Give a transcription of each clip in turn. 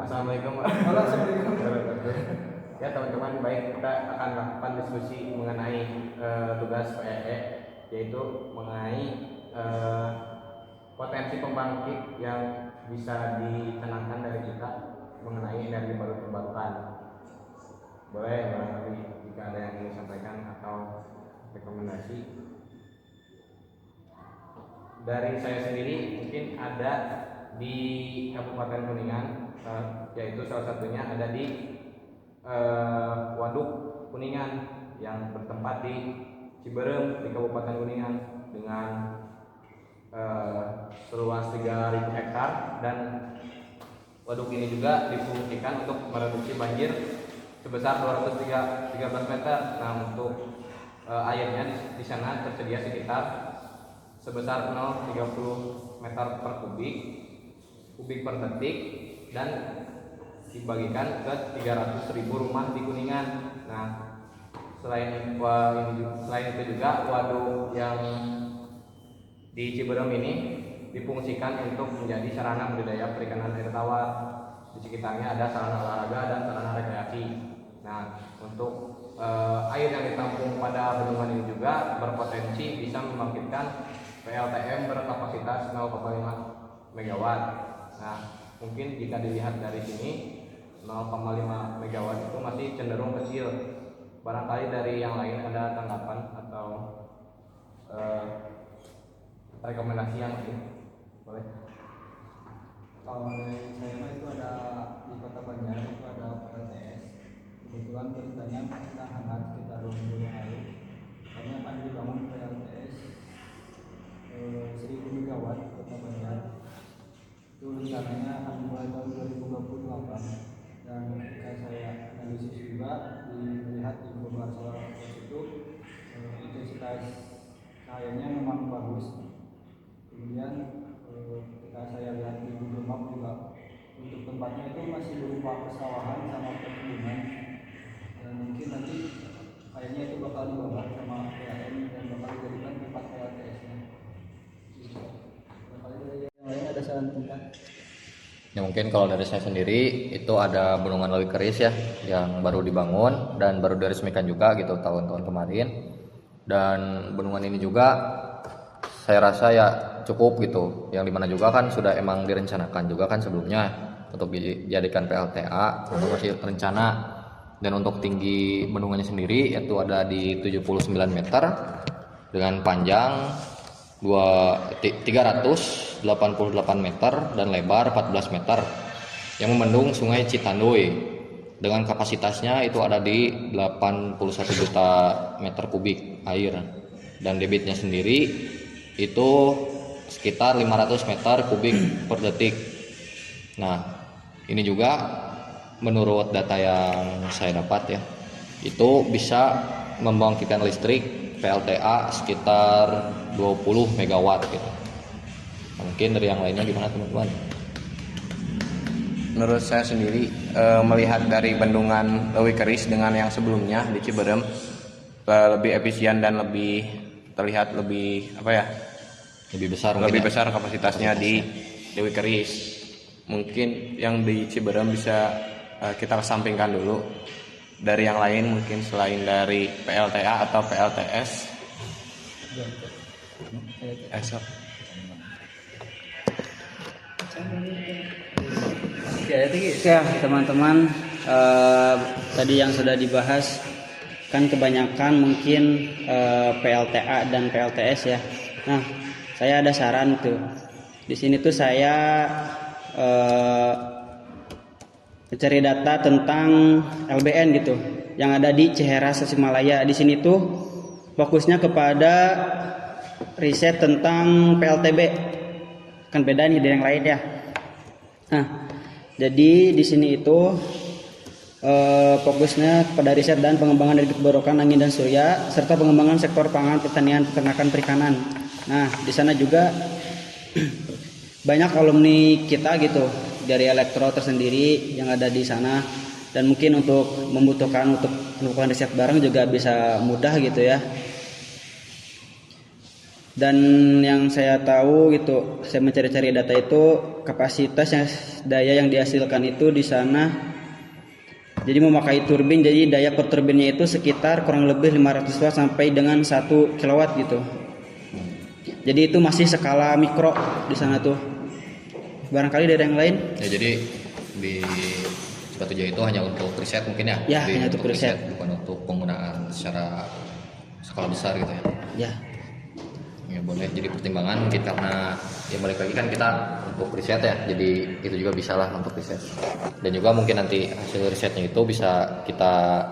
Assalamualaikum. Ya teman-teman, baik, kita akan lakukan diskusi mengenai tugas PEE, yaitu mengenai potensi pembangkit yang bisa ditenangkan dari kita mengenai energi baru terbarukan. Boleh barangkali jika ada yang ingin disampaikan atau rekomendasi. Dari saya sendiri mungkin ada di Kabupaten Kuningan, yaitu salah satunya ada di Waduk Kuningan yang bertempat di Ciberem di Kabupaten Kuningan dengan seluas 3.000 hektar, dan waduk ini juga difungsikan untuk mereduksi banjir sebesar 213 meter. Nah, untuk airnya di sana tersedia sekitar sebesar 0,30 meter per kubik per detik, dan dibagikan ke 300.000 rumah di Kuningan. Nah, selain itu juga waduk yang di Ciberem ini difungsikan untuk menjadi sarana budidaya perikanan air tawar. Di sekitarnya ada sarana olahraga dan sarana rekreasi. Nah, untuk air yang ditampung pada bendungan ini juga berpotensi bisa membangkitkan PLTM berkapasitas 0,5 MW. Nah, mungkin jika dilihat dari sini 0,5 MW itu masih cenderung kecil. Barangkali dari yang lain ada tanggapan atau rekomendasi yang lain, boleh? Kalau dari saya itu ada di Kota Banjar itu ada PLTS. Kebetulan beritanya sedang hangat sekitar 2 minggu yang lalu. Kami akan dibangun PLTS 1000 MW Kota Banjar. Itu rencananya akan mulai tahun 2028. Dan ketika saya analisis juga dilihat di beberapa solar itu intensitas cahayanya memang bagus. Kemudian ketika saya lihat di Google Map juga untuk tempatnya itu masih berupa persawahan sama perkebunan, dan mungkin nanti kayaknya itu bakal dibawa sama PLN dan bakal dijadikan tempat PLTS-nya. Bakal dari yang lain ada saran tentang? Ya, mungkin kalau dari saya sendiri itu ada Bendungan Lewi Keris ya, yang baru dibangun dan baru diresmikan juga gitu tahun-tahun kemarin. Dan bendungan ini juga saya rasa ya cukup gitu, yang dimana juga kan sudah emang direncanakan juga kan sebelumnya untuk dijadikan PLTA, untuk masih rencana. Dan untuk tinggi bendungannya sendiri yaitu ada di 79 meter dengan panjang 388 meter dan lebar 14 meter, yang membendung Sungai Citanduy dengan kapasitasnya itu ada di 81 juta meter kubik air, dan debitnya sendiri itu sekitar 500 meter kubik per detik. Nah, ini juga menurut data yang saya dapat ya, itu bisa membangkitkan listrik PLTA sekitar 20 MW gitu. Nah, mungkin dari yang lainnya gimana teman-teman? Menurut saya sendiri melihat dari bendungan Lewi Keris dengan yang sebelumnya di Ciberem lebih efisien dan lebih terlihat lebih lebih besar kapasitasnya di Lewi Keris. Mungkin yang di Ciberem bisa kita kesampingkan dulu. Dari yang lain mungkin selain dari PLTA atau PLTS. Ya teman-teman, tadi yang sudah dibahas kan kebanyakan mungkin PLTA dan PLTS ya. Nah, saya ada saran tuh. Di sini tuh saya mencari data tentang LBN gitu yang ada di Ciheras Tasikmalaya. Di sini tuh fokusnya kepada riset tentang PLTB, kan beda nih dari yang lain ya. Nah, jadi di sini itu fokusnya pada riset dan pengembangan energi terbarukan angin dan surya serta pengembangan sektor pangan, pertanian, peternakan, perikanan. Nah, di sana juga banyak alumni kita gitu dari elektro tersendiri yang ada di sana, dan mungkin untuk membutuhkan untuk melakukan riset bareng juga bisa mudah gitu ya. Dan yang saya tahu gitu, saya mencari-cari data itu kapasitas daya yang dihasilkan itu di sana. Jadi memakai turbin, jadi daya per turbinnya itu sekitar kurang lebih 500 watt sampai dengan 1 kilowatt gitu. Jadi itu masih skala mikro di sana tuh. Barangkali dari yang lain? Ya jadi di Cipatujah itu hanya untuk riset mungkin ya? Ya, hanya untuk riset. Bukan untuk penggunaan secara skala besar gitu ya? Ya. Ya boleh jadi pertimbangan mungkin karena ya balik lagi kan kita untuk riset ya, jadi itu juga bisa lah untuk riset. Dan juga mungkin nanti hasil risetnya itu bisa kita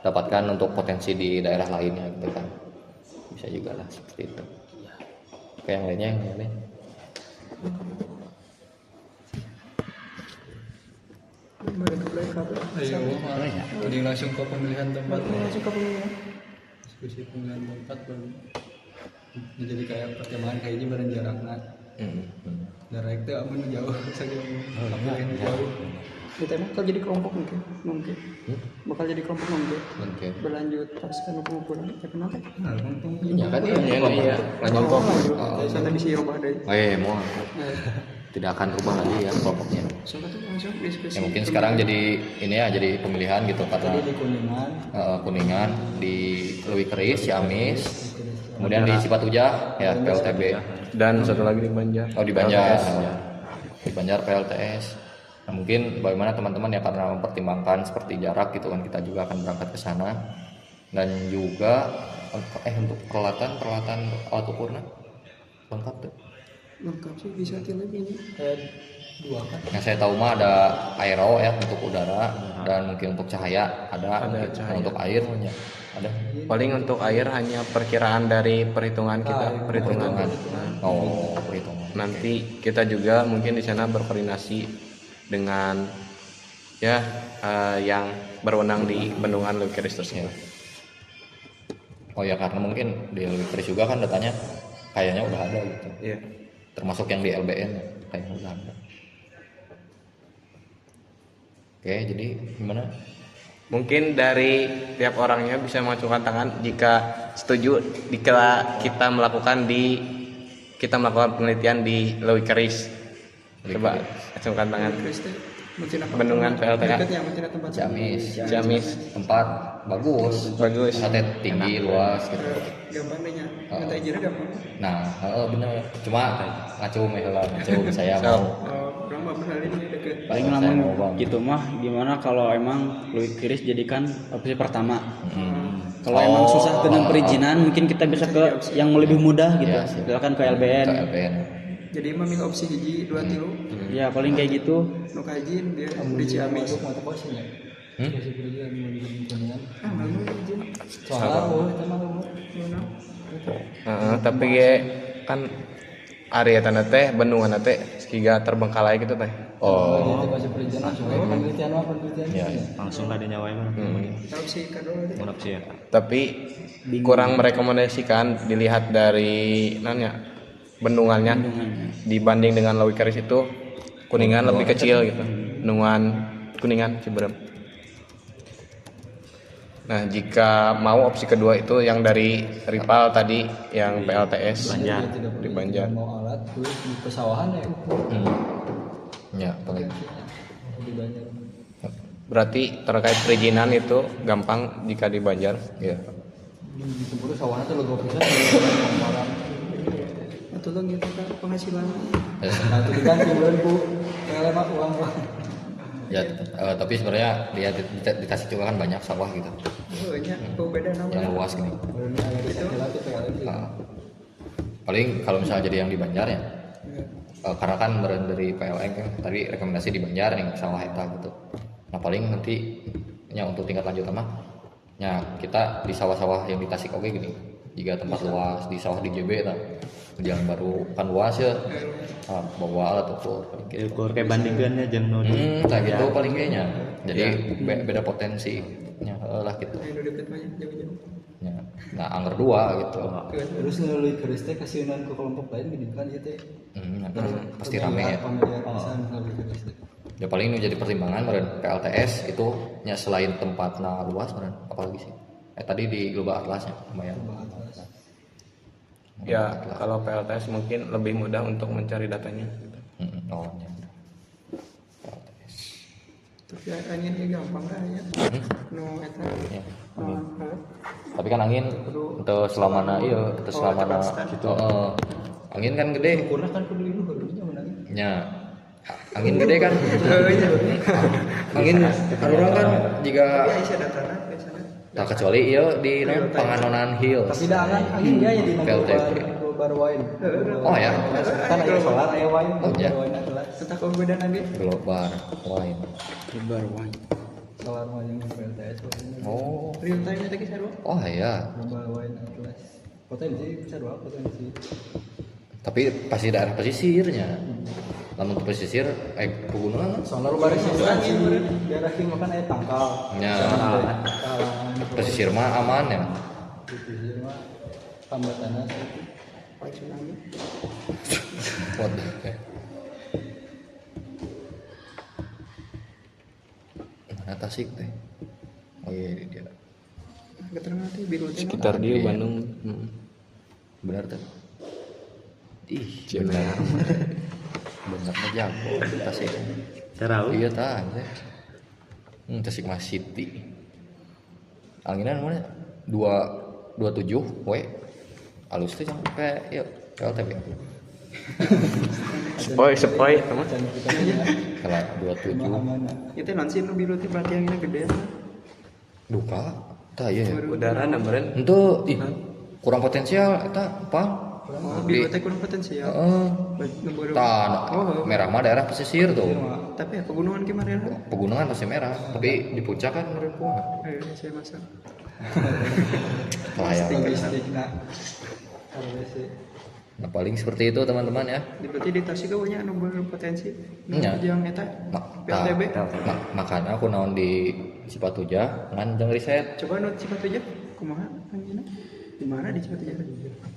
dapatkan untuk potensi di daerah lainnya gitu kan, bisa juga lah seperti itu. Oke, yang lainnya yang lain. Jadi langsung ke pemilihan tempat. Diskusi pemilihan tempat baru. Jadi kayak perkemahan kayaknya bareng jaraknya. Jarak itu aman jauh saja. Jauh. Kita bakal jadi kelompok mungkin. Bakal jadi kelompok mungkin. Mungkin. Berlanjut pas kan ukuran kenapa? Nah, untung Ya kan iya. Lanjut kok. Soalnya bisa rubah deh. Mau tidak akan rubah lagi ya kelompoknya. Soalnya tuh langsung diskusi. Ya mungkin sekarang jadi ini ya, jadi pemilihan gitu karena di Kuningan. Kuningan, di Leuwi Keris, Ciamis, kemudian di Cipatujah ya PLTB. Dan satu lagi di Banjar. Oh di Banjar, di Banjar PLTS. Nah, mungkin bagaimana teman-teman ya, karena mempertimbangkan seperti jarak gitu kan, kita juga akan berangkat ke sana. Dan juga untuk peralatan alat ukurnya lengkap tuh. Lengkap sih bisa tilep ini. Dua kan. Yang saya tahu mah ada aero ya untuk udara, dan mungkin untuk cahaya ada mungkin. cahaya. Nah, untuk air ya ada. Paling untuk air hanya perkiraan dari perhitungan kita, perhitungan. Oh perhitungan. Nanti kita juga mungkin di sana berkoordinasi dengan ya yang berwenang di bendungan Leuwi Keris tersebut. Oh ya, karena mungkin di Leuwi Keris juga kan datanya kayaknya udah ada gitu. Iya. Termasuk yang di LBN kayaknya udah ada. Oke, jadi gimana? Mungkin dari tiap orangnya bisa mengajukan tangan jika setuju jika kita melakukan penelitian di Leuwi Keris. Coba acungkan tangan. Bendungan PLTK. Dekatnya mungkin tempat Ciamis tempat bagus, Sate tinggi luas gitu. gampangnya. Minta izin gampang. Nah, bener. Cuma ngacu meheula ngacu saya mau. Orang mah benar ini dekat. Paling Saya lama mau, Bang. gitu mah gimana kalau emang Leuwi Keris jadikan opsi pertama. Kalau Oh, emang susah dengan perizinan, mungkin kita bisa ke yang lebih mudah gitu. Ya, siap. Silakan ke LBN. Ke LBN. Jadi memilih opsi hiji 2 tilu. Ya paling kayak gitu. Nu kajian dia di Ciamis. Mata posnya. Hmm? Diskusi pemilihan di Kuningan. Ah, malu izin. Soalnya itu mah Tapi ya kan area tanda teh bendungan teh siga terbengkalai gitu teh. Oh, masih perizinan langsung penelitian ya. Langsung lah dinyawain mah. Opsi kedua dia. Monopsi ya. Tapi kurang merekomendasikan dilihat dari nanya bendungannya dibanding dengan Leuwi Keris itu Kuningan lebih kecil gitu. Bendungan Kuningan Ciberem. Nah, jika mau opsi kedua itu yang dari Ripal tadi yang PLTS di Banjar. mau alat terus di pesawahan ya Ya, boleh. di Banjar. Berarti terkait perizinan itu gampang jika di Banjar. Ya. Di Tempur sawahan tuh logo pisan orang. Atau lo gitu kan penghasilan. Nah, itu diganti bulan ku. Kayak mah uang Pak. Ya, tapi sebenarnya dia di Tasik juga kan banyak sawah gitu, Oh, nya beda nama. yang luas gini. Baru ada di PLN. Paling kalau misalnya jadi yang di Banjar ya, karena kan dari PLN kan tadi rekomendasi di Banjar nih sawah eta gitu. Nah paling nanti nya untuk tingkat lanjut mah, ya kita di sawah-sawah yang di Tasik oke gini, jika tempat luas di sawah di JB lah, jalan baru kan luas ya, bawa alat ukur. Ukur kayak bandingkannya jeung nu Kayak gitu paling kayaknya. Jadi beda potensi, ya lah gitu. Ayo deket banyak jauh-jauh. Ya. Nah angker 2 gitu. Terus Leuwi Keris teh kasihan ke kelompok lain gini kan ya teh. Pasti rame ya. Pemilihan pisan Leuwi Keris teh. Ya paling ini jadi pertimbangan meren PLTS itu nya selain tempatnya luas meren apalagi sih. Tadi di Global Atlasnya lumayan. Ya kalau PLTS mungkin lebih mudah untuk mencari datanya. Oh, ya. PLTS. Tapi angin ini gampang lah ya. No eta. Ya, No. angin. Tapi kan angin itu selamana iya, itu selamana gitu. Angin kan gede. Ukurnya kan kudu luhurnya menangnya. Ya. Angin gede kan. Angin orang kan jika Aisyah datana biasanya. tak kecuali iya di Panganonan Hills. Tapi dah kan angin dia ya di PLTP. global wine. Oh ya. Kan aya solar aya wine. Oh, ya. Wine adalah Entah kau beda nanti. Global wine. Lebar wine. solar wine yang PLTS. Oh. Real time tadi sarua. Oh ya. Global wine atlas. Potensi besar banget potensi. Tapi pasti daerah pesisirnya. Namun ke pesisir, pegunungan kan? Soalnya lu baris angin daerah sini makan aya tangkal. Ya. Pesisir mah aman ya. Pesisir mah hambatanna Paling tsunami. What? Mana Tasik teh? Oh iya ini dia. Keterangan teh biru teh. Sekitar dia Iya. Bandung. Benar tuh. Ih, Benar. benar mah jago Tasik. Tahu. Iya tah. Tasik Mas City. Anginan mana? 27 we. Alus tuh sampai yuk PLTP. Sepoi teman. Kalau 27 Itu nanti nu biru teh berarti anginnya gede. duka. Tah iya ya. Udara nambaran. Itu ih kurang potensial eta apa? Oh, biru teh kurang potensial. Heeh. Nu baru. Tah merah mah daerah pesisir tuh. Tapi ya pegunungan gimana ya? Pegunungan pasti merah, tapi di puncak kan merah kuat. Saya masak. Layak. Logistikna. RWC. Nah paling seperti itu teman-teman ya. Berarti di Tasik banyak anu berpotensi. Nya. Yang eta PLTB. Makanya aku naon di Cipatuja ngan jeung riset Coba nu Cipatuja kumaha anjina? Di mana di Cipatuja?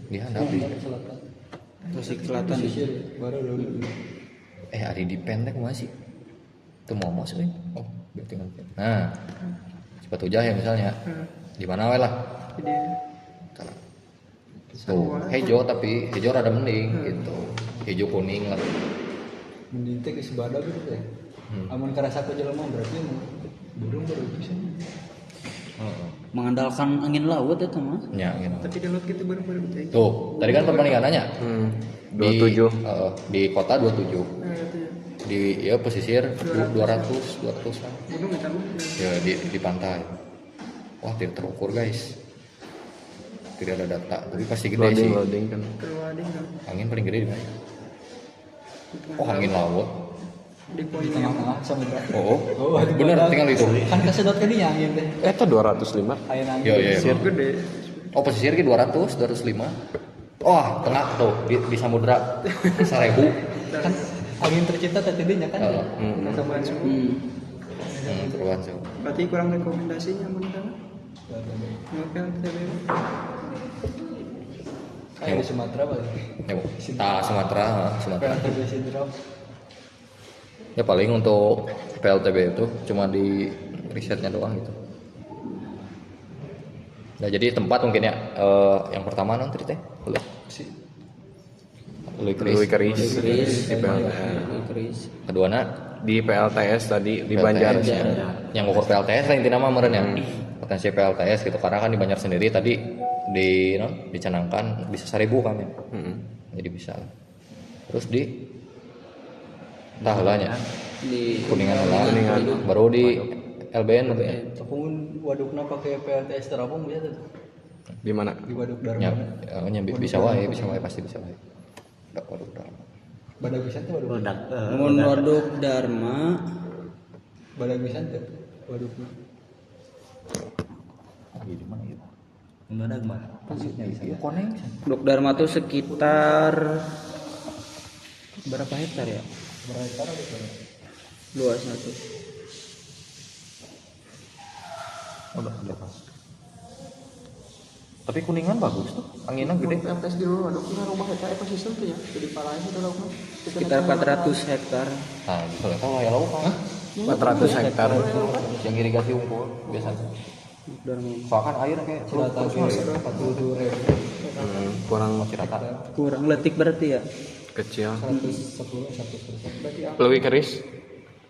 di handap di Tasik Selatan. Pesisir baru dulu. ari di pendek masih. Itu momos we. Oh, berarti kan. Nah. Cipatuja ya misalnya. Di mana we lah. Jadi Tuh, hijau tapi hijau rada mending gitu. Hijau kuning lah. Mending teh geus bada gitu teh. Amun karasa ku jelema berarti burung baru bisa. Mengandalkan angin laut itu mah. Ya, gitu. tapi di laut gitu baru-baru teh. Tuh, tadi kan perbandingannya. 27. Di kota 27. Nah, itu ya. Di ya pesisir 200-an. Gunung eta mah. Ya di pantai. Wah, tidak terukur, guys. Tidak ada data, tapi pasti gede sih. Loading kan. Keluar ding kan. Angin paling gede di mana? Oh, angin laut. Di poin Di tengah-tengah samudra. Oh, Oh, di bener badak. tinggal itu. Kan kesedot ke dia angin teh. Itu 205. Aya angin. Yo, yo, yo. gede. Oh, pesisir ki 200, 205. Oh, tengah tuh di samudra 1000. Kan angin tercipta teh tidinya kan. Tambahan suhu. Perubahan suhu. Berarti kurang rekomendasinya mun kana. Ngapel TB. Kayak di Sumatera paling. Ya, Bu. Sumatera. PLTB sindrom. Ya paling untuk PLTB itu cuma di risetnya doang gitu. Nah jadi tempat mungkin ya yang pertama nanti teh Louis Keris. Di Keris. Keduana Di PLTS tadi di PLTS, Banjar. yang ukur PLTS lah intinya mah meureun ya. Potensi PLTS gitu karena kan di Banjar sendiri tadi dicanangkan bisa 1000 kan ya. Jadi bisa. Terus di Tahlanya Di Kuningan lah. Baru di LBN mungkin ya. Tapi wadukna pakai PLTS terapung bisa tuh. Di mana? Di waduk Ya, Dharma. bisa wae pasti bisa wae. Waduh, Badak bisa tuh waduk. Mun Waduk Dharma Badak bisa tuh wadukna. di mana ya? Mana gimana? Waduk Dharma tuh sekitar berapa hektar ya? Berapa hektar ada tuh? 21. Tapi Kuningan bagus tuh, anginnya gede. PLTS di dulu aduk kita rubah eta ekosistem tuh ya. Jadi parahnya itu lauk mah. Sekitar 400 hektar. Nah, gitu lah tahu ya lauk kan. 400 hektar. Yang irigasi unggul biasanya. Soalnya kan air kayak Cirata terus 42.000 kurang Cirata. Kurang letik berarti ya. kecil. 110 100%. Lebih keris.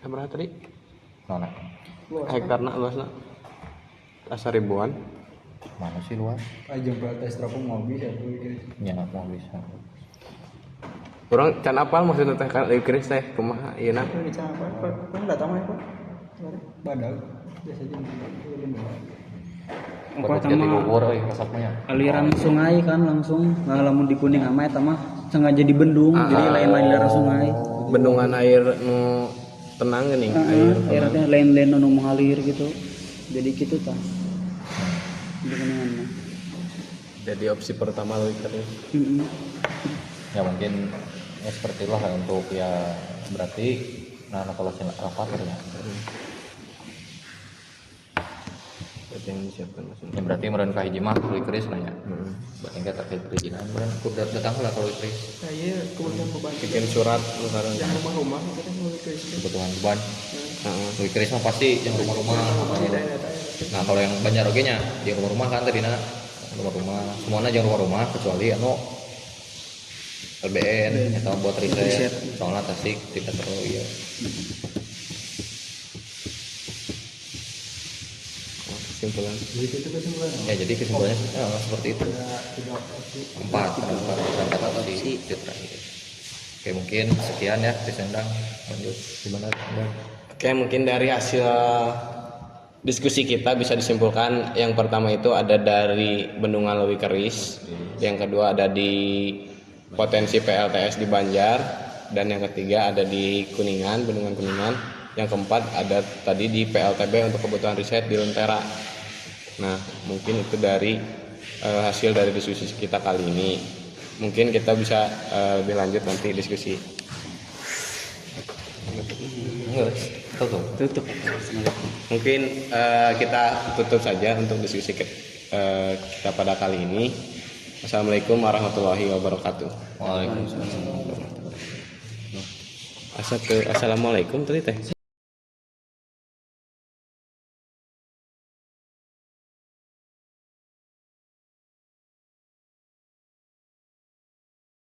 Berapa tadi? Mana? Hektarna luasnya asa ribuan. Mana sih luas? Ajeng PLTS Terapung mau bisa tuh gitu. Ya mau bisa. Kurang can apal maksudnya teh kan keris teh kumaha ieu na? Ini cara apa? Kan datang apa? Badak biasa aja Buat jadi bubur resepnya. Aliran sungai kan langsung lamun di Kuning ama eta mah sengaja dibendung jadi lain aliran sungai. Bendungan air nu tenang geuning air. Airnya lain-lain nu mengalir gitu. Jadi gitu tah. Di Kuningan mah. Jadi opsi pertama lebih keris. Heeh. Ya mungkin ya seperti itulah untuk ya berarti kalau ya. Berarti yang disiapkan maksudnya. Ya berarti meureun ka hiji mah kulit keris nanya. Berarti enggak terkait perizinan meureun kudu datang lah kalau keris. Saya kemudian membantu Bikin surat sekarang. yang rumah-rumah kita mulai ke sini. Kebutuhan beban. Heeh. Kulit keris mah pasti yang rumah-rumah. Nah kalau yang banyak oge nya di rumah-rumah kan tadi rumah-rumah semuanya jangan rumah-rumah kecuali LBN atau buat riset soalnya tasik tidak terlalu ya. Kesimpulan. Ya jadi kesimpulannya seperti itu. Empat opsi terakhir. Oke mungkin sekian ya Krisendang. Lanjut gimana? Oke, mungkin dari hasil diskusi kita bisa disimpulkan yang pertama itu ada dari Bendungan Leuwi Keris, yang kedua ada di potensi PLTS di Banjar, dan yang ketiga ada di Kuningan, Bendungan Kuningan, yang keempat ada tadi di PLTB untuk kebutuhan riset di Lentera. Nah, mungkin itu dari hasil dari diskusi kita kali ini. Mungkin kita bisa lebih lanjut nanti diskusi. Tutup. Mungkin kita tutup saja untuk diskusi kita pada kali ini. Assalamualaikum warahmatullahi wabarakatuh. Waalaikumsalam. Assalamualaikum tadi teh.